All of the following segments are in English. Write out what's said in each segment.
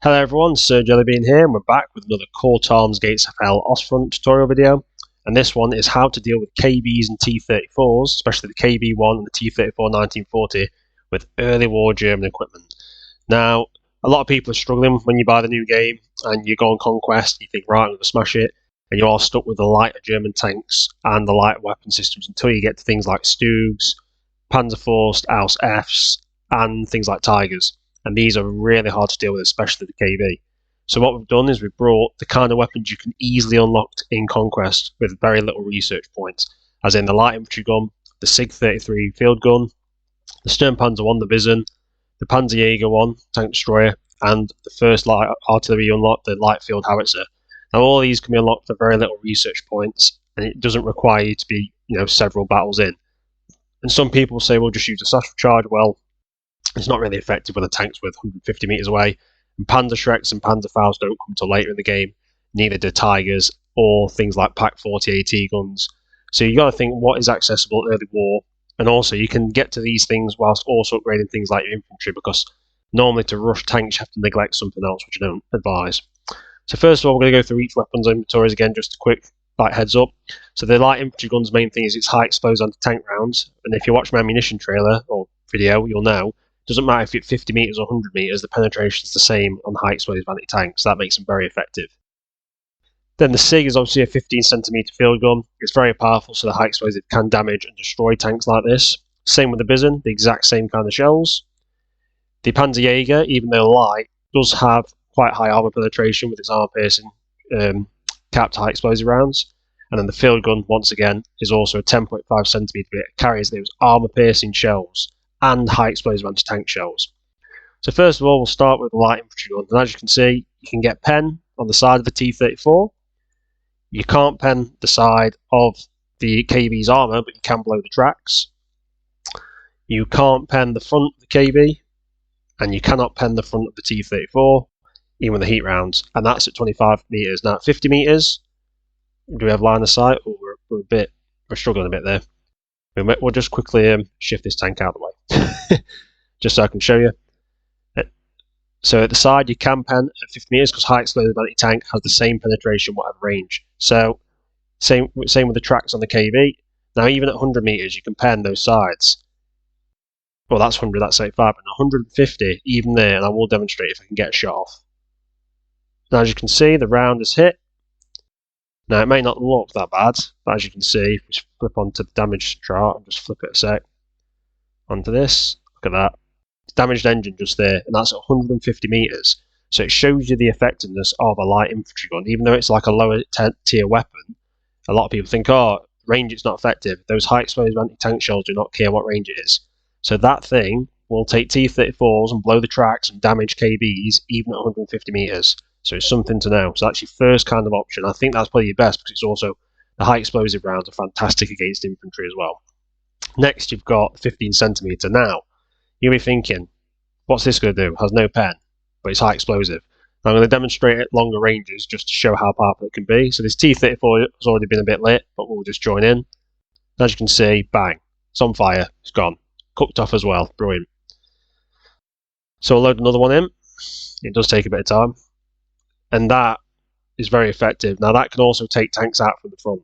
Hello everyone, Sir Jellybean here, and we're back with another CallToArms GatesOfHell Ostfront tutorial video. And this one is how to deal with KVs and T34s, especially the KV1 and the T34 1940, with early war German equipment. Now, a lot of people are struggling when you buy the new game and you go on conquest, and you think, right, I'm going to smash it, and you're all stuck with the lighter German tanks and the lighter weapon systems until you get to things like Stugs, Panzerfaust, Aus Fs, and things like Tigers. And these are really hard to deal with, especially the KV. So what we've done is we've brought the kind of weapons you can easily unlock in Conquest with very little research points, as in the light infantry gun, the SIG-33 field gun, the Sturmpanzer 1, the Bison, the Panzerjäger 1, tank destroyer, and the first light artillery unlock, the light field howitzer. Now all these can be unlocked for very little research points, and it doesn't require you to be, several battles in. And some people say, well, just use a satchel charge. Well, it's not really effective when the tank's with 150 meters away. And Panzerschrecks and Panzerfaust don't come till later in the game. Neither do Tigers or things like Pak 40 AT guns. So you got to think what is accessible early war, and also you can get to these things whilst also upgrading things like your infantry, because normally to rush tanks you have to neglect something else, which I don't advise. So first of all, we're going to go through each weapon's inventories again, just a quick heads up. So the light infantry gun's main thing is its high explosive anti-tank rounds, and if you watch my ammunition trailer or video, you'll know. Doesn't matter if it's 50 meters or 100 meters, the penetration is the same on high explosive anti-tank, so that makes them very effective. Then the SIG is obviously a 15 centimeter field gun. It's very powerful, so the high explosive can damage and destroy tanks like this. Same with the Bison, the exact same kind of shells. The Panzerjäger, even though light, does have quite high armor penetration with its armor piercing capped high explosive rounds. And then the field gun, once again, is also a 10.5 centimeter, but it carries those armor piercing shells and high explosive anti-tank shells. So first of all, we'll start with the light infantry gun. And as you can see, you can get pen on the side of the T34. You can't pen the side of the KV's armour, but you can blow the tracks. You can't pen the front of the KV, and you cannot pen the front of the T34, even with the heat rounds. And that's at 25 metres. Now at 50 metres, do we have line of sight? Oh, we're struggling a bit there. We'll just quickly shift this tank out of the way, just so I can show you. So at the side you can pen at 50 meters because high explosive anti-tank has the same penetration, whatever range. So same with the tracks on the KV. Now even at 100 meters you can pen those sides. Well, that's 100, that's 85, and 150 even there, and I will demonstrate if I can get a shot off. Now as you can see, the round is hit. Now it may not look that bad, but as you can see, if we flip onto the damage chart and just flip it a sec onto this, look at that. Damaged engine just there, and that's at 150 meters. So it shows you the effectiveness of a light infantry gun, even though it's like a lower tier weapon. A lot of people think, oh, range it's not effective. Those high explosive anti-tank shells do not care what range it is. So that thing will take T34s and blow the tracks and damage KVs even at 150 meters. So it's something to know. So that's your first kind of option. I think that's probably your best because it's also the high explosive rounds are fantastic against infantry as well. Next, you've got 15 centimeter. Now, you'll be thinking, what's this going to do? It has no pen, but it's high explosive. Now, I'm going to demonstrate at longer ranges just to show how powerful it can be. So this T34 has already been a bit lit, but we'll just join in. As you can see, bang, it's on fire. It's gone. Cooked off as well. Brilliant. So I'll load another one in. It does take a bit of time. And that is very effective. Now that can also take tanks out from the front.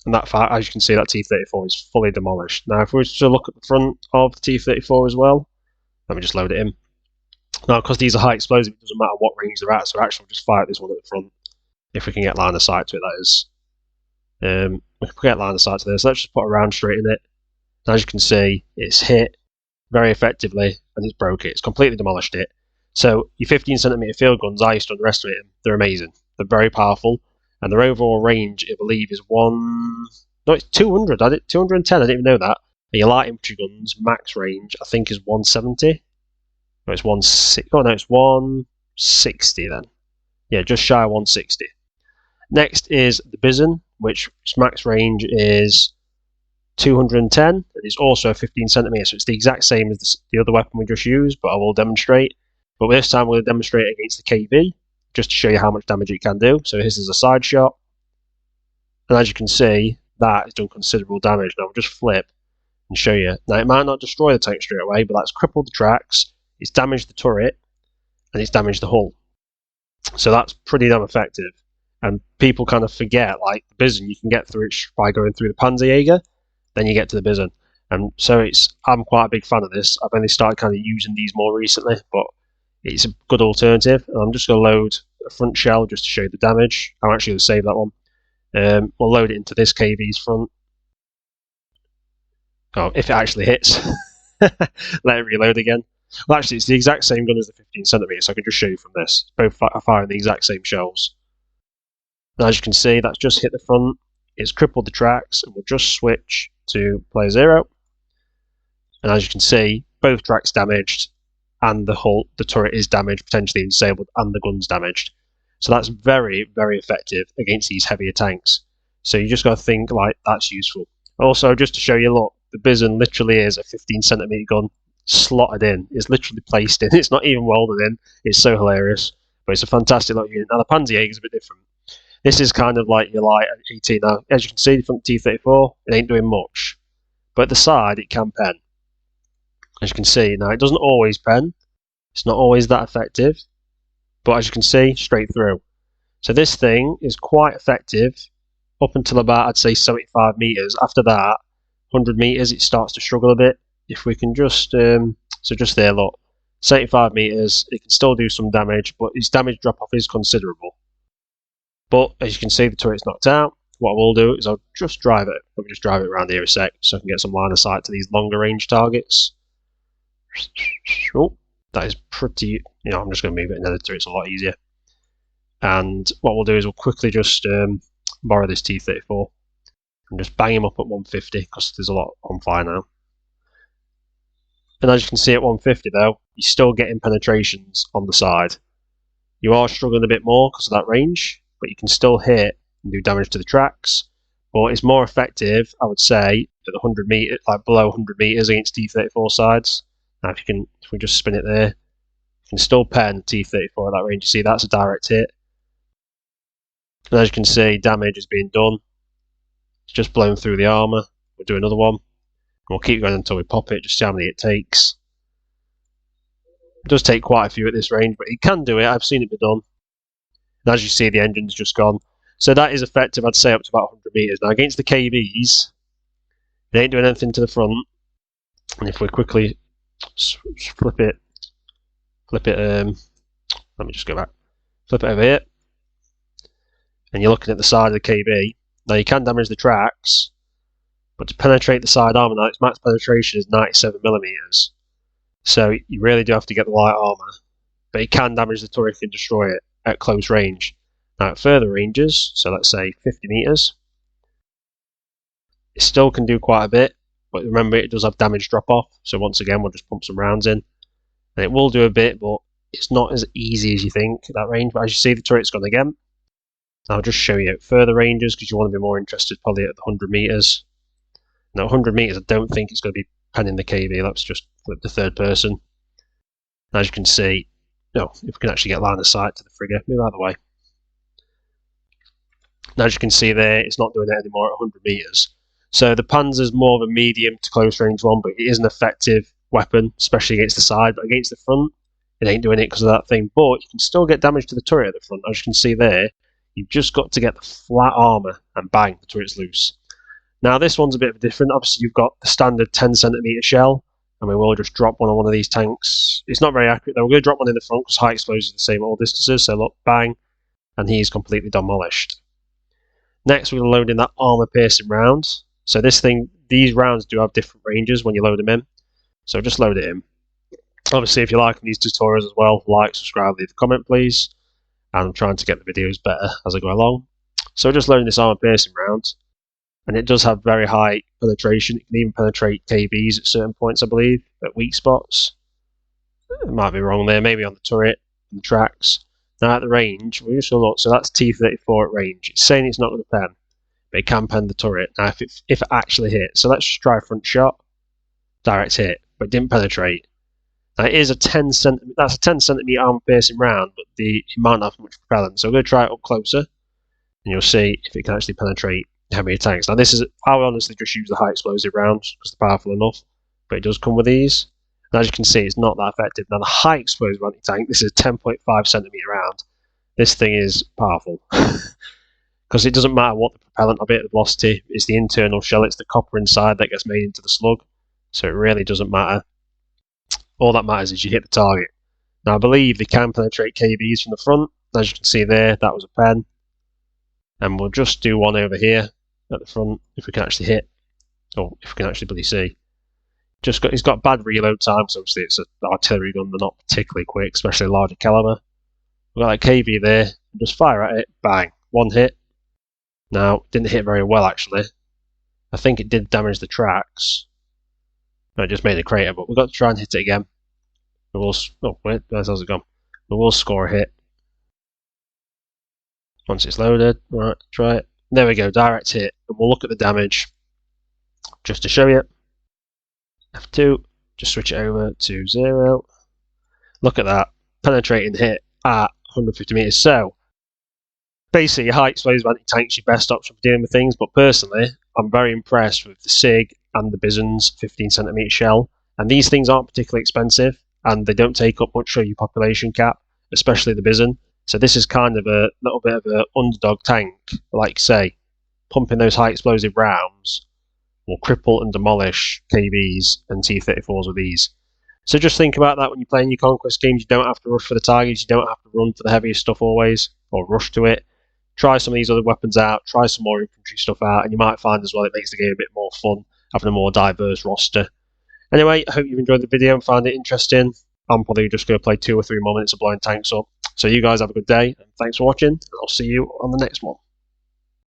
And that, as you can see, that T34 is fully demolished. Now if we were to look at the front of the T34 as well, let me just load it in. Now because these are high explosive, it doesn't matter what range they're at, so actually we'll just fire this one at the front. If we can get line of sight to it, that is. We can get line of sight to this. Let's just put a round straight in it. Now, as you can see, it's hit very effectively and it's broke it. It's completely demolished it. So your 15 centimeter field guns, I used to underestimate them. They're amazing. They're very powerful, and their overall range, I believe, is it's 200. 210. I didn't even know that. And your light infantry guns max range, I think, is 170. No, it's 160. Oh no, it's 160 then. Yeah, just shy of 160. Next is the Bison, which its max range is 210, and it's also 15 centimeter. So it's the exact same as the other weapon we just used, but I will demonstrate. But this time we're going to demonstrate it against the KV, just to show you how much damage it can do. So this is a side shot. And as you can see, that has done considerable damage. Now I'll just flip and show you. Now it might not destroy the tank straight away, but that's crippled the tracks, it's damaged the turret, and it's damaged the hull. So that's pretty damn effective. And people kind of forget, like the Bison, you can get through it by going through the Panzerjäger, then you get to the Bison. And so I'm quite a big fan of this. I've only started kind of using these more recently, but it's a good alternative. And I'm just going to load a front shell just to show you the damage. I'm actually going to save that one. We'll load it into this KV's front. Oh, if it actually hits. Let it reload again. Well, actually, it's the exact same gun as the 15cm, so I can just show you from this. Both are firing the exact same shells. And as you can see, that's just hit the front. It's crippled the tracks, and we'll just switch to player 0. And as you can see, both tracks damaged, and the turret is damaged, potentially disabled, and the gun's damaged. So that's very, very effective against these heavier tanks. So you just got to think like that's useful. Also, just to show you, look, the Bison literally is a 15cm gun slotted in. It's literally placed in. It's not even welded in. It's so hilarious. But it's a fantastic little unit. Now the Panzerjäger is a bit different. This is kind of like your light 18. Now, as you can see, from the T34, it ain't doing much. But at the side, it can pen. As you can see, now it doesn't always pen. It's not always that effective. But as you can see, straight through. So this thing is quite effective up until about, I'd say, 75 meters. After that, 100 meters, it starts to struggle a bit. If we can just, so just there, look, 75 meters, it can still do some damage, but its damage drop off is considerable. But as you can see, the turret's knocked out. What I will do is I'll just drive it. Let me just drive it around here a sec so I can get some line of sight to these longer range targets. Oh, that is pretty, I'm just going to move it and edit it, it's a lot easier. And what we'll do is we'll quickly just borrow this T34 and just bang him up at 150 because there's a lot on fire now. And as you can see at 150 though, you're still getting penetrations on the side. You are struggling a bit more because of that range, but you can still hit and do damage to the tracks. But it's more effective, I would say, at the 100 meter, like below 100 meters against T34 sides. Now, if we just spin it there, you can still pen T34 at that range. You see, that's a direct hit. And as you can see, damage is being done. It's just blown through the armor. We'll do another one. We'll keep going until we pop it, just see how many it takes. It does take quite a few at this range, but it can do it. I've seen it be done. And as you see, the engine's just gone. So that is effective, I'd say, up to about 100 meters. Now, against the KVs, they ain't doing anything to the front. And if we quickly flip it, let me just go back. Flip it over here. And you're looking at the side of the KB. Now, you can damage the tracks, but to penetrate the side armor, now its max penetration is 97mm. So you really do have to get the light armor. But it can damage the turret and destroy it at close range. Now at further ranges, so let's say 50 meters, it still can do quite a bit, but remember it does have damage drop off. So once again, we'll just pump some rounds in. And it will do a bit, but it's not as easy as you think at that range. But as you see, the turret's gone again. I'll just show you at further ranges because you want to be more interested probably at the 100 meters. Now, 100 meters, I don't think it's going to be penning the KV. Let's just flip the third person. As you can see, if we can actually get line of sight to the frigga, move out of the way. Now, as you can see there, it's not doing it anymore at 100 meters. So the Panzer's more of a medium to close range one, but it is an effective weapon, especially against the side. But against the front, it ain't doing it because of that thing. But you can still get damage to the turret at the front. As you can see there, you've just got to get the flat armor and bang, the turret's loose. Now this one's a bit different. Obviously you've got the standard 10cm shell, and we will just drop one on one of these tanks. It's not very accurate though. We're going to drop one in the front because high explosives are the same at all distances. So look, bang, and he's completely demolished. Next we're going to load in that armor piercing round. So these rounds do have different ranges when you load them in. So just load it in. Obviously if you're liking these tutorials as well, like, subscribe, leave a comment please. And I'm trying to get the videos better as I go along. So just loading this armor piercing round, and it does have very high penetration. It can even penetrate KVs at certain points, I believe, at weak spots. It might be wrong there, maybe on the turret and the tracks. Now at the range, we're just going to look. So that's T34 at range. It's saying it's not going to pen, but it can pen the turret. Now if it actually hits, so let's just try front shot, direct hit, but it didn't penetrate. Now it is a 10cm. That's a 10cm armor piercing round, but it might not have much propellant. So we're going to try it up closer, and you'll see if it can actually penetrate heavier tanks. Now I would honestly just use the high explosive rounds because they're powerful enough, but it does come with these. And as you can see, it's not that effective. Now the high explosive anti-tank, this is a 10.5cm round. This thing is powerful. Because it doesn't matter what the propellant of it, the velocity, it's the internal shell, it's the copper inside that gets made into the slug. So it really doesn't matter. All that matters is you hit the target. Now I believe they can penetrate KVs from the front. As you can see there, that was a pen. And we'll just do one over here at the front, if we can actually hit. Or if we can actually bloody see. He's got bad reload time, so obviously it's an artillery gun, they're not particularly quick, especially a larger caliber. We've got that KV there, just fire at it, bang, one hit. Now, it didn't hit very well actually. I think it did damage the tracks. No, it just made a crater, but we've got to try and hit it again. Oh wait, where's it gone? We will score a hit. Once it's loaded, right, try it. There we go, direct hit, and we'll look at the damage. Just to show you. F2, just switch it over to 0. Look at that, penetrating hit at 150 meters. So, basically, high explosive anti-tank's your best option for dealing with things, but personally, I'm very impressed with the SIG and the Bison's 15cm shell. And these things aren't particularly expensive, and they don't take up much of your population cap, especially the Bison. So this is kind of a little bit of an underdog tank. Like say, pumping those high explosive rounds will cripple and demolish KVs and T34s with these. So just think about that when you're playing your conquest games. You don't have to rush for the targets, you don't have to run for the heaviest stuff always, or rush to it. Try some of these other weapons out, try some more infantry stuff out, and you might find as well it makes the game a bit more fun, having a more diverse roster. Anyway, I hope you've enjoyed the video and found it interesting. I'm probably just going to play 2 or 3 more minutes of blowing tanks up. So you guys have a good day, and thanks for watching, and I'll see you on the next one.